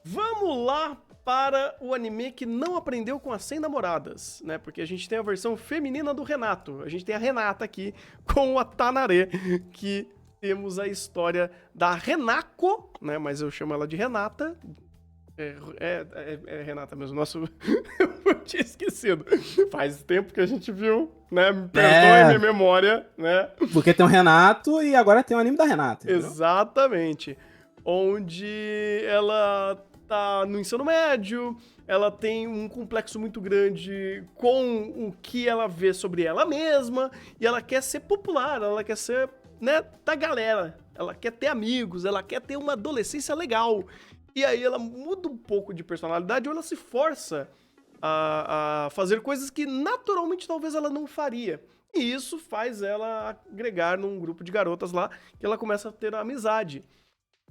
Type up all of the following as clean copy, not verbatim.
Vamos lá para o anime que não aprendeu com as 100 namoradas, né? Porque a gente tem a versão feminina do Renato. A gente tem a Renata aqui com a Tanare, que temos a história da Renako, né? Mas eu chamo ela de Renata. É Renata mesmo. Nosso... eu tinha esquecido. Faz tempo que a gente viu, né? Me perdoe minha memória, né? Porque tem o Renato e agora tem o anime da Renata. Entendeu? Exatamente. Onde ela tá no ensino médio, ela tem um complexo muito grande com o que ela vê sobre ela mesma, e ela quer ser popular, ela quer ser, né, da galera. Ela quer ter amigos, ela quer ter uma adolescência legal. E aí ela muda um pouco de personalidade ou ela se força a fazer coisas que naturalmente talvez ela não faria. E isso faz ela agregar num grupo de garotas lá que ela começa a ter amizade.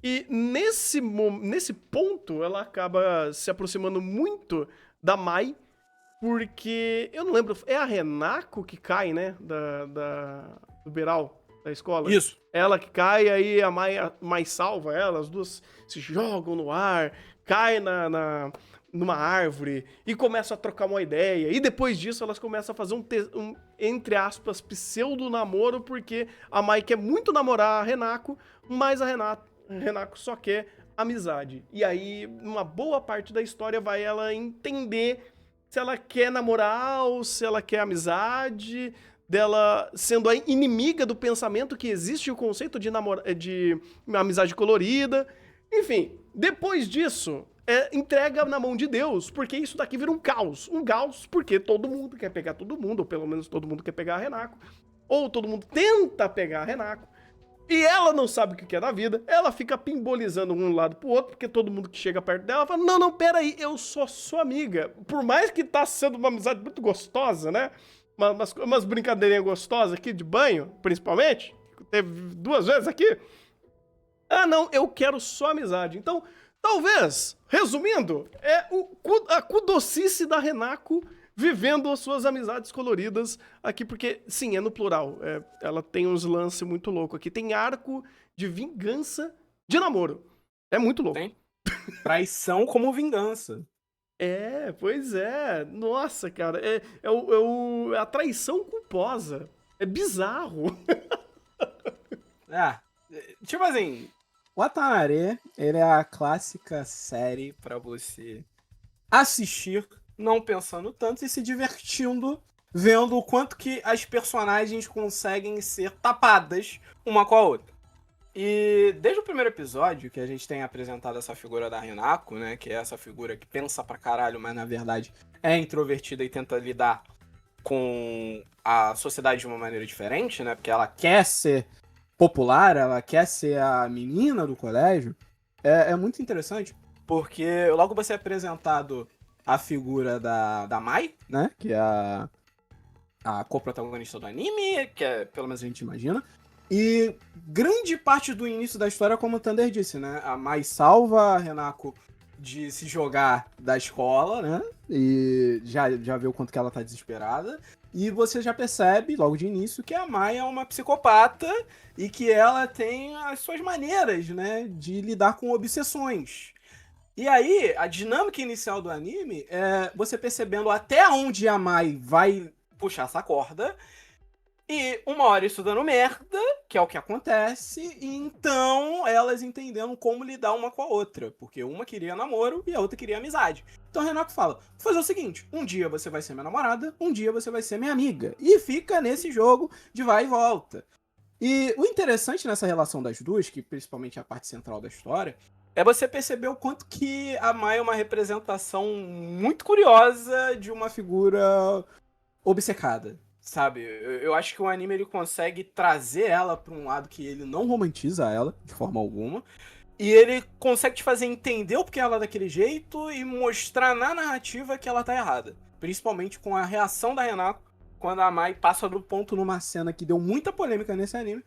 E nesse ponto ela acaba se aproximando muito da Mai, porque eu não lembro, é a Renako que cai, né? Do Beral, da escola. Isso. Ela que cai, aí a Mai salva ela, as duas se jogam no ar, caem numa árvore e começam a trocar uma ideia. E depois disso elas começam a fazer um entre aspas, pseudo-namoro, porque a Mai quer muito namorar a Renako, mas a Renako só quer amizade. E aí, uma boa parte da história vai ela entender se ela quer namorar ou se ela quer amizade, dela sendo a inimiga do pensamento que existe o conceito de amizade colorida. Enfim, depois disso, entrega na mão de Deus, porque isso daqui vira um caos. Um caos porque todo mundo quer pegar todo mundo, ou pelo menos todo mundo quer pegar a Renako, ou todo mundo tenta pegar a Renako. E ela não sabe o que é da vida, ela fica pimbolizando um lado pro outro, porque todo mundo que chega perto dela fala, não, peraí, eu sou sua amiga. Por mais que tá sendo uma amizade muito gostosa, né? Umas brincadeirinhas gostosas aqui de banho, principalmente, teve 2 vezes aqui. Ah, não, eu quero só amizade. Então, talvez, resumindo, a cudocice da Renako vivendo as suas amizades coloridas aqui, porque, sim, é no plural. Ela tem uns lances muito loucos aqui. Tem arco de vingança de namoro. É muito louco. Tem traição como vingança. Pois é. Nossa, cara. É a traição culposa. É bizarro. Tipo assim, o Atanare, ele é a clássica série pra você assistir, não pensando tanto e se divertindo, vendo o quanto que as personagens conseguem ser tapadas uma com a outra. E desde o primeiro episódio que a gente tem apresentado essa figura da Renako, né, que é essa figura que pensa pra caralho, mas na verdade é introvertida e tenta lidar com a sociedade de uma maneira diferente, né, porque ela quer ser popular, ela quer ser a menina do colégio, é muito interessante, porque logo você é apresentado a figura da Mai, né, que é a co-protagonista do anime, que é, pelo menos a gente imagina, e grande parte do início da história, como o Thunder disse, né, a Mai salva a Renako de se jogar da escola, né, e já vê o quanto que ela tá desesperada, e você já percebe, logo de início, que a Mai é uma psicopata e que ela tem as suas maneiras, né, de lidar com obsessões. E aí, a dinâmica inicial do anime é você percebendo até onde a Mai vai puxar essa corda, e uma hora isso dando merda, que é o que acontece, e então elas entendendo como lidar uma com a outra, porque uma queria namoro e a outra queria amizade. Então a Renako fala, vou fazer o seguinte, um dia você vai ser minha namorada, um dia você vai ser minha amiga, e fica nesse jogo de vai e volta. E o interessante nessa relação das duas, que principalmente é a parte central da história, é você perceber o quanto que a Mai é uma representação muito curiosa de uma figura obcecada. Sabe, eu acho que o anime ele consegue trazer ela pra um lado que ele não romantiza ela, de forma alguma. E ele consegue te fazer entender o porquê ela é daquele jeito e mostrar na narrativa que ela tá errada. Principalmente com a reação da Renako quando a Mai passa do ponto numa cena que deu muita polêmica nesse anime.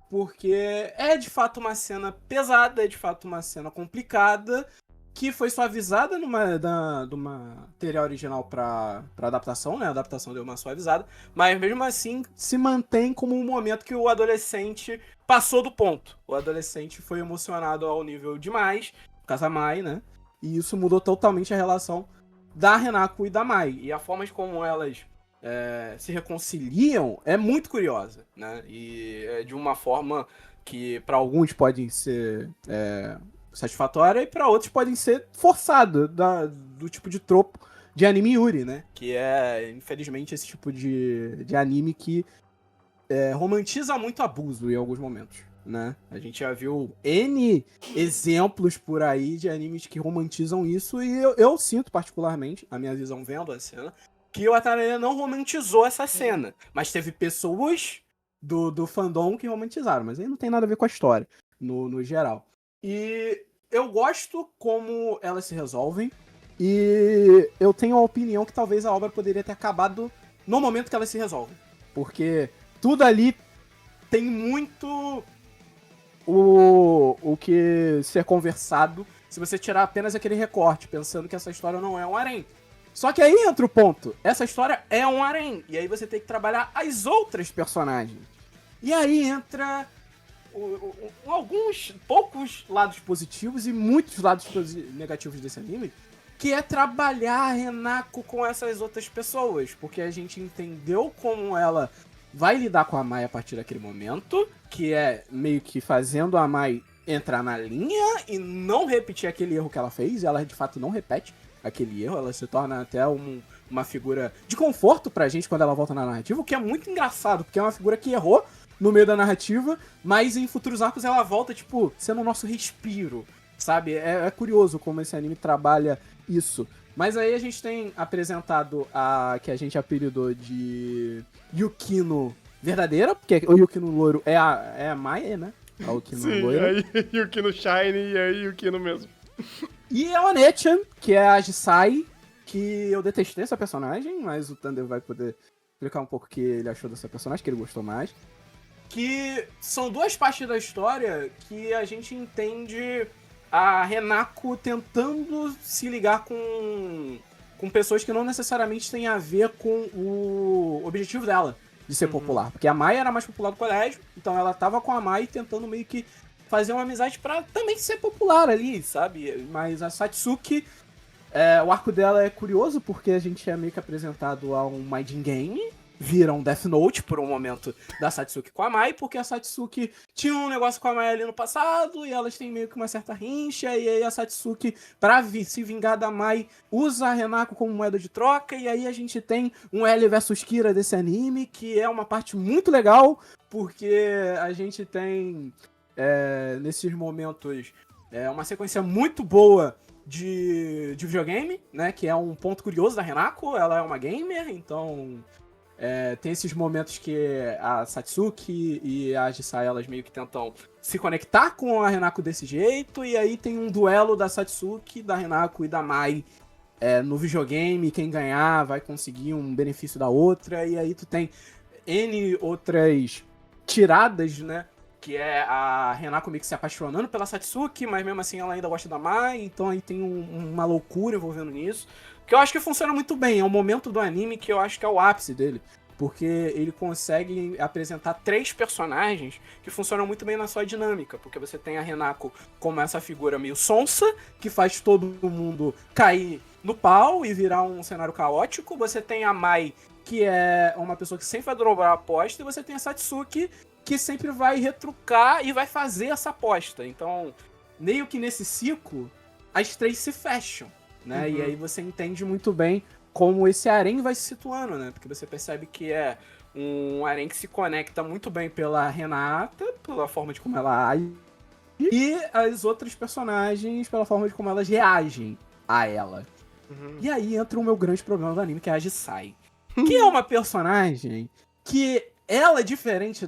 Porque é de fato uma cena pesada, é de fato uma cena complicada, que foi suavizada do material original pra adaptação, né? A adaptação deu uma suavizada, mas mesmo assim se mantém como um momento que o adolescente passou do ponto. O adolescente foi emocionado ao nível demais, por causa da Mai, né? e isso mudou totalmente a relação da Renako e da Mai. E a forma como elas se reconciliam é muito curiosa, né? E é de uma forma que para alguns pode ser satisfatória e para outros podem ser forçado do tipo de tropo de anime Yuri, né? Que é, infelizmente, esse tipo de anime que romantiza muito abuso em alguns momentos, né? A gente já viu N exemplos por aí de animes que romantizam isso e eu sinto particularmente, a minha visão vendo a cena, que o Ataraê não romantizou essa cena, mas teve pessoas do fandom que romantizaram, mas aí não tem nada a ver com a história, no geral. E eu gosto como elas se resolvem, e eu tenho a opinião que talvez a obra poderia ter acabado no momento que elas se resolvem, porque tudo ali tem muito o que ser conversado se você tirar apenas aquele recorte, pensando que essa história não é um harém. Só que aí entra o ponto. Essa história é um harém. E aí você tem que trabalhar as outras personagens. E aí entra alguns poucos lados positivos e muitos lados negativos desse anime, que é trabalhar a Renako com essas outras pessoas. Porque a gente entendeu como ela vai lidar com a Mai a partir daquele momento, que é meio que fazendo a Mai entrar na linha e não repetir aquele erro que ela fez, e ela de fato não repete aquele erro, ela se torna até uma figura de conforto pra gente quando ela volta na narrativa, o que é muito engraçado, porque é uma figura que errou no meio da narrativa, mas em futuros arcos ela volta, tipo, sendo o nosso respiro, sabe? É curioso como esse anime trabalha isso. Mas aí a gente tem apresentado a que a gente apelidou de Yukino verdadeira, porque o Yukino loiro é a Mai, né? A Yukino Sim, loira. aí Yukino Shine e aí Yukino mesmo. E a One-chan, que é a Jisai, que eu detestei essa personagem, mas o Thunder vai poder explicar um pouco o que ele achou dessa personagem, que ele gostou mais. Que são duas partes da história que a gente entende a Renako tentando se ligar com pessoas que não necessariamente têm a ver com o objetivo dela de ser popular. Porque a Mai era mais popular do colégio, então ela tava com a Mai tentando meio que fazer uma amizade pra também ser popular ali, sabe? Mas a Satsuki, o arco dela é curioso porque a gente é meio que apresentado a um Maiden Game, vira um Death Note por um momento da Satsuki com a Mai, porque a Satsuki tinha um negócio com a Mai ali no passado e elas têm meio que uma certa rincha, e aí a Satsuki, pra se vingar da Mai, usa a Renako como moeda de troca, e aí a gente tem um L versus Kira desse anime, que é uma parte muito legal, porque a gente tem nesses momentos uma sequência muito boa de videogame, né, que é um ponto curioso da Renako, ela é uma gamer, então tem esses momentos que a Satsuki e a Jisai, elas meio que tentam se conectar com a Renako desse jeito, e aí tem um duelo da Satsuki, da Renako e da Mai no videogame, quem ganhar vai conseguir um benefício da outra, e aí tu tem N outras tiradas, né, que é a Renako meio que se apaixonando pela Satsuki, mas mesmo assim ela ainda gosta da Mai, então aí tem uma loucura envolvendo nisso, que eu acho que funciona muito bem, é um momento do anime que eu acho que é o ápice dele, porque ele consegue apresentar 3 personagens que funcionam muito bem na sua dinâmica, porque você tem a Renako como essa figura meio sonsa, que faz todo mundo cair no pau e virar um cenário caótico, você tem a Mai, que é uma pessoa que sempre vai dobrar a aposta, e você tem a Satsuki, que sempre vai retrucar e vai fazer essa aposta. Então, meio que nesse ciclo, as 3 se fecham, né? E aí você entende muito bem como esse harém vai se situando, né? Porque você percebe que é um harém que se conecta muito bem pela Renata, pela forma de como ela age, e as outras personagens pela forma de como elas reagem a ela. E aí entra o meu grande problema do anime, que é a Jisai. Que é uma personagem que ela, diferente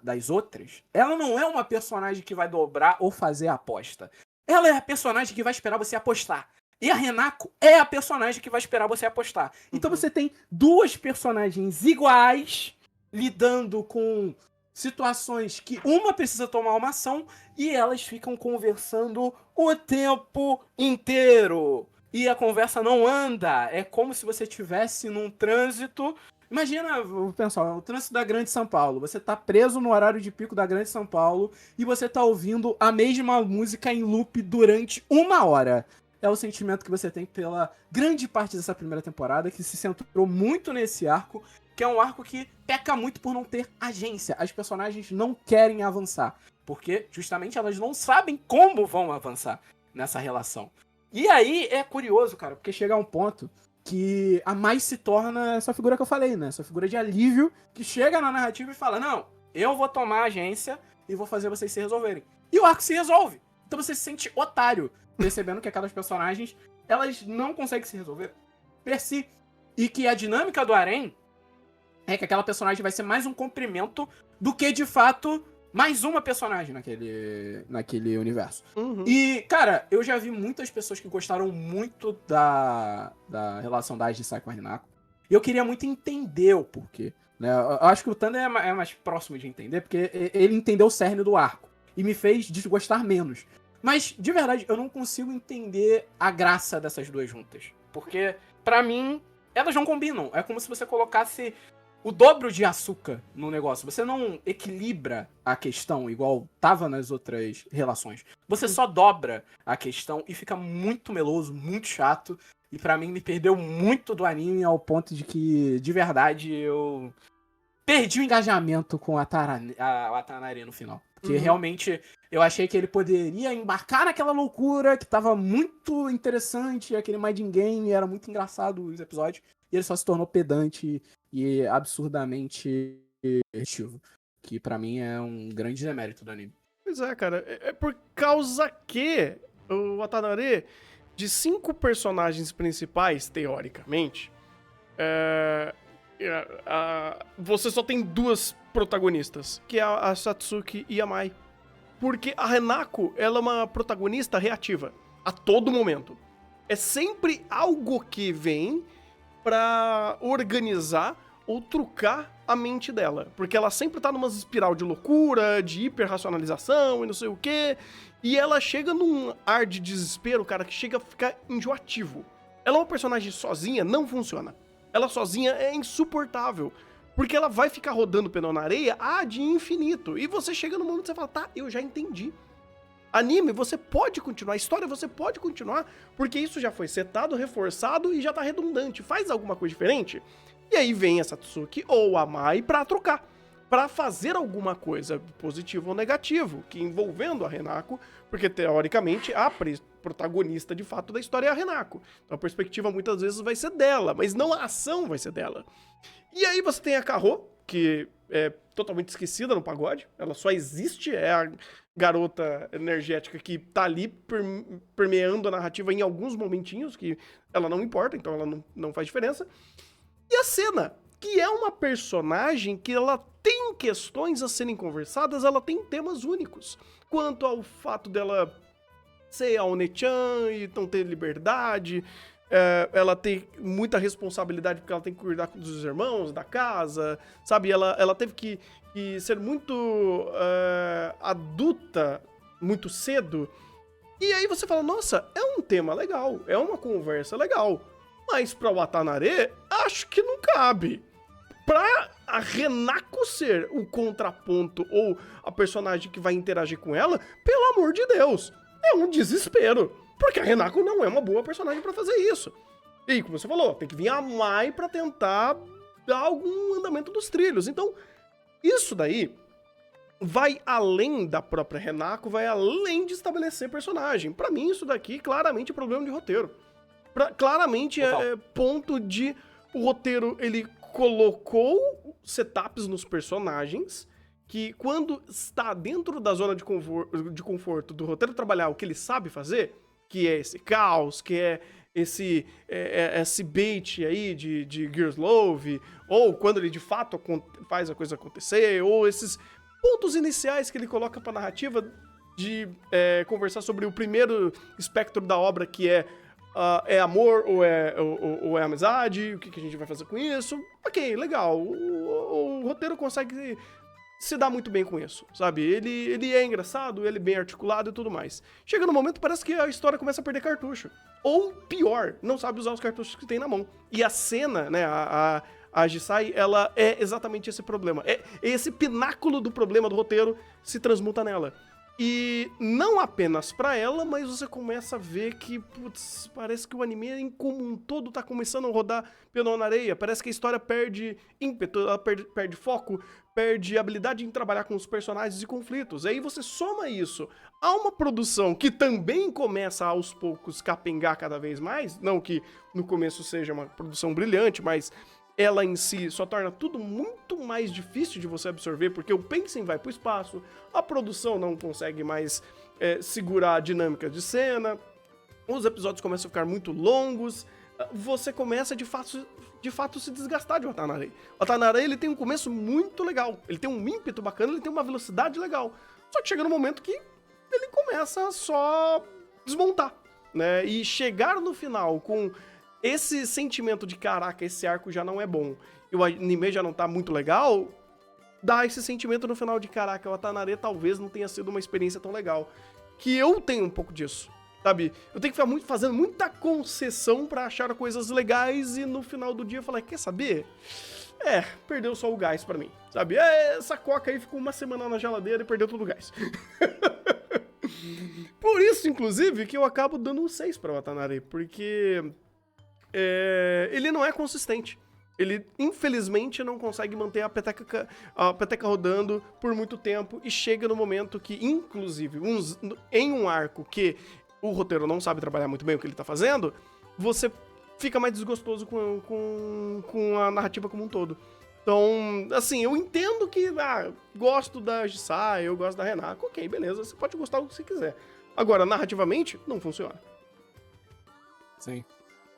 das outras, ela não é uma personagem que vai dobrar ou fazer a aposta. Ela é a personagem que vai esperar você apostar. E a Renako é a personagem que vai esperar você apostar. Então você tem 2 personagens iguais, lidando com situações que uma precisa tomar uma ação, e elas ficam conversando o tempo inteiro. E a conversa não anda. É como se você estivesse num trânsito. Imagina, pessoal, o trânsito da Grande São Paulo. Você tá preso no horário de pico da Grande São Paulo e você tá ouvindo a mesma música em loop durante 1 hora. é o sentimento que você tem pela grande parte dessa primeira temporada, que se centrou muito nesse arco, que é um arco que peca muito por não ter agência. As personagens não querem avançar, porque justamente elas não sabem como vão avançar nessa relação. E aí é curioso, cara, porque chega a um ponto que a Mai se torna essa figura que eu falei, né? Essa figura de alívio que chega na narrativa e fala, não, eu vou tomar a agência e vou fazer vocês se resolverem. E o arco se resolve. Então você se sente otário, percebendo que aquelas personagens, elas não conseguem se resolver per si. E que a dinâmica do harém é que aquela personagem vai ser mais um comprimento do que, de fato, mais uma personagem naquele universo. Uhum. E, cara, eu já vi muitas pessoas que gostaram muito da relação da Ajisae com a Hinako. E eu queria muito entender o porquê. Né? Eu acho que o Thunder é mais próximo de entender, porque ele entendeu o cerne do arco. E me fez desgostar menos. Mas, de verdade, eu não consigo entender a graça dessas duas juntas. Porque, pra mim, elas não combinam. É como se você colocasse o dobro de açúcar no negócio. Você não equilibra a questão igual tava nas outras relações. Você só dobra a questão e fica muito meloso, muito chato. E pra mim me perdeu muito do anime ao ponto de que, de verdade, eu perdi o engajamento com a Watanabe no final. Porque realmente eu achei que ele poderia embarcar naquela loucura que tava muito interessante, aquele Mind Game, era muito engraçado os episódios. E ele só se tornou pedante e absurdamente repetitivo. Que pra mim é um grande demérito do anime. Pois é, cara. É por causa que o Watanabe, de 5 personagens principais, teoricamente, você só tem 2 protagonistas, que é a Satsuki e a Mai. Porque a Hinako, ela é uma protagonista reativa, a todo momento. É sempre algo que vem pra organizar ou trucar a mente dela. Porque ela sempre tá numa espiral de loucura, de hiperracionalização e não sei o quê. E ela chega num ar de desespero, cara, que chega a ficar enjoativo. Ela é uma personagem sozinha, não funciona. Ela sozinha é insuportável. Porque ela vai ficar rodando pneu na areia de infinito. E você chega no momento que você fala, tá, eu já entendi. Anime, você pode continuar. História, você pode continuar. Porque isso já foi setado, reforçado e já tá redundante. Faz alguma coisa diferente. E aí vem a Satsuki ou a Mai pra trocar. Pra fazer alguma coisa, positivo ou negativo, que envolvendo a Hinako, porque teoricamente a protagonista de fato da história é a Hinako. Então a perspectiva muitas vezes vai ser dela, mas não a ação vai ser dela. E aí você tem a Kaho, que é totalmente esquecida no pagode, ela só existe, é a garota energética que tá ali permeando a narrativa em alguns momentinhos, que ela não importa, então ela não faz diferença. E a Senna, que é uma personagem que ela tem questões a serem conversadas, ela tem temas únicos. Quanto ao fato dela ser a One-chan e não ter liberdade, ela tem muita responsabilidade porque ela tem que cuidar dos irmãos, da casa, sabe? Ela teve que ser muito adulta muito cedo. E aí você fala, nossa, é um tema legal, é uma conversa legal. Mas pra Watanabe, acho que não cabe. Pra a Hinako ser o contraponto ou a personagem que vai interagir com ela, pelo amor de Deus, é um desespero. Porque a Hinako não é uma boa personagem pra fazer isso. E como você falou, tem que vir a Mai pra tentar dar algum andamento dos trilhos. Então, isso daí vai além da própria Hinako, vai além de estabelecer personagem. Pra mim, isso daqui claramente é problema de roteiro. Claramente é ponto de... O roteiro, ele colocou setups nos personagens que quando está dentro da zona de conforto do roteiro trabalhar o que ele sabe fazer, que é esse caos, que é esse bait aí de Gears Love, ou quando ele de fato faz a coisa acontecer, ou esses pontos iniciais que ele coloca pra narrativa de conversar sobre o primeiro espectro da obra, que é amor ou é amizade, o que a gente vai fazer com isso. Ok, legal, o roteiro consegue se dar muito bem com isso, sabe? Ele é engraçado, ele é bem articulado e tudo mais. Chega no momento, parece que a história começa a perder cartucho. Ou pior, não sabe usar os cartuchos que tem na mão. E a cena, né, a Ajisae, ela é exatamente esse problema. É esse pináculo do problema do roteiro se transmuta nela. E não apenas pra ela, mas você começa a ver que, putz, parece que o anime como um todo tá começando a rodar pela na areia. Parece que a história perde ímpeto, ela perde foco, perde habilidade em trabalhar com os personagens e conflitos. Aí você soma isso a uma produção que também começa aos poucos capengar cada vez mais. Não que no começo seja uma produção brilhante, mas ela em si só torna tudo muito mais difícil de você absorver, porque o pacing vai pro espaço, a produção não consegue mais segurar a dinâmica de cena, os episódios começam a ficar muito longos, você começa de fato se desgastar de Watanabe. Watanabe, ele tem um começo muito legal, ele tem um ímpeto bacana, ele tem uma velocidade legal, só que chega no momento que ele começa a só desmontar, né? E chegar no final com esse sentimento de, caraca, esse arco já não é bom, e o anime já não tá muito legal, dá esse sentimento no final de, caraca, o Watanabe talvez não tenha sido uma experiência tão legal. Que eu tenho um pouco disso, sabe? Eu tenho que ficar fazendo muita concessão pra achar coisas legais e no final do dia falar, quer saber? Perdeu só o gás pra mim, sabe? Essa coca aí ficou uma semana na geladeira e perdeu todo o gás. Por isso, inclusive, que eu acabo dando um 6 pra Watanabe, porque ele não é consistente. Ele, infelizmente, não consegue manter a peteca rodando por muito tempo e chega no momento que, inclusive, em um arco que o roteiro não sabe trabalhar muito bem o que ele tá fazendo, você fica mais desgostoso com a narrativa como um todo. Então, assim, eu entendo que, gosto da Jisai, eu gosto da Renako, ok, beleza, você pode gostar do que você quiser. Agora, narrativamente, não funciona. Sim.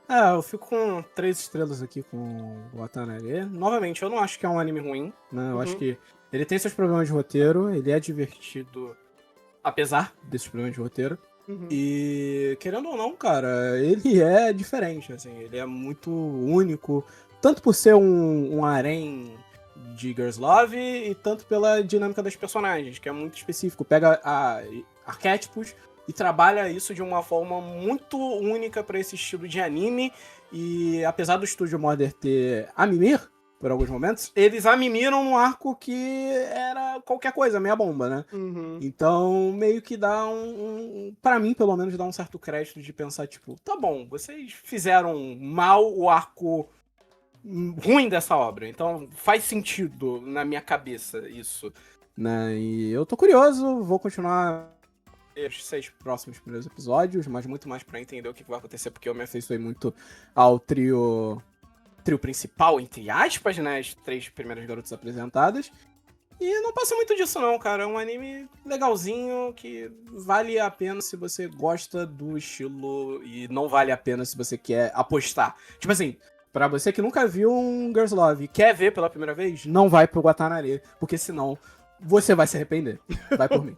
Eu fico com 3 estrelas aqui com o Watanabe. Novamente, eu não acho que é um anime ruim, né? Eu acho que ele tem seus problemas de roteiro, ele é divertido, apesar desses problemas de roteiro. E, querendo ou não, cara, ele é diferente, assim, ele é muito único, tanto por ser um harém de Girls Love e tanto pela dinâmica das personagens, que é muito específico. Pega arquétipos e trabalha isso de uma forma muito única pra esse estilo de anime. E apesar do estúdio Mother ter a mimir por alguns momentos, eles a mimiram num arco que era qualquer coisa, meia bomba, né? Então, meio que dá pra mim, pelo menos, dá um certo crédito de pensar, tipo, tá bom, vocês fizeram mal o arco ruim dessa obra, então faz sentido na minha cabeça isso, né? E eu tô curioso, vou continuar os 6 próximos primeiros episódios, mas muito mais pra entender o que vai acontecer, porque eu me afeiçoei muito ao trio principal, entre aspas, né? As 3 primeiras garotas apresentadas. E não passa muito disso não, cara. É um anime legalzinho, que vale a pena se você gosta do estilo e não vale a pena se você quer apostar. Tipo assim, pra você que nunca viu um Girls Love e quer ver pela primeira vez, não vai pro Watanabe, porque senão você vai se arrepender. Vai por mim.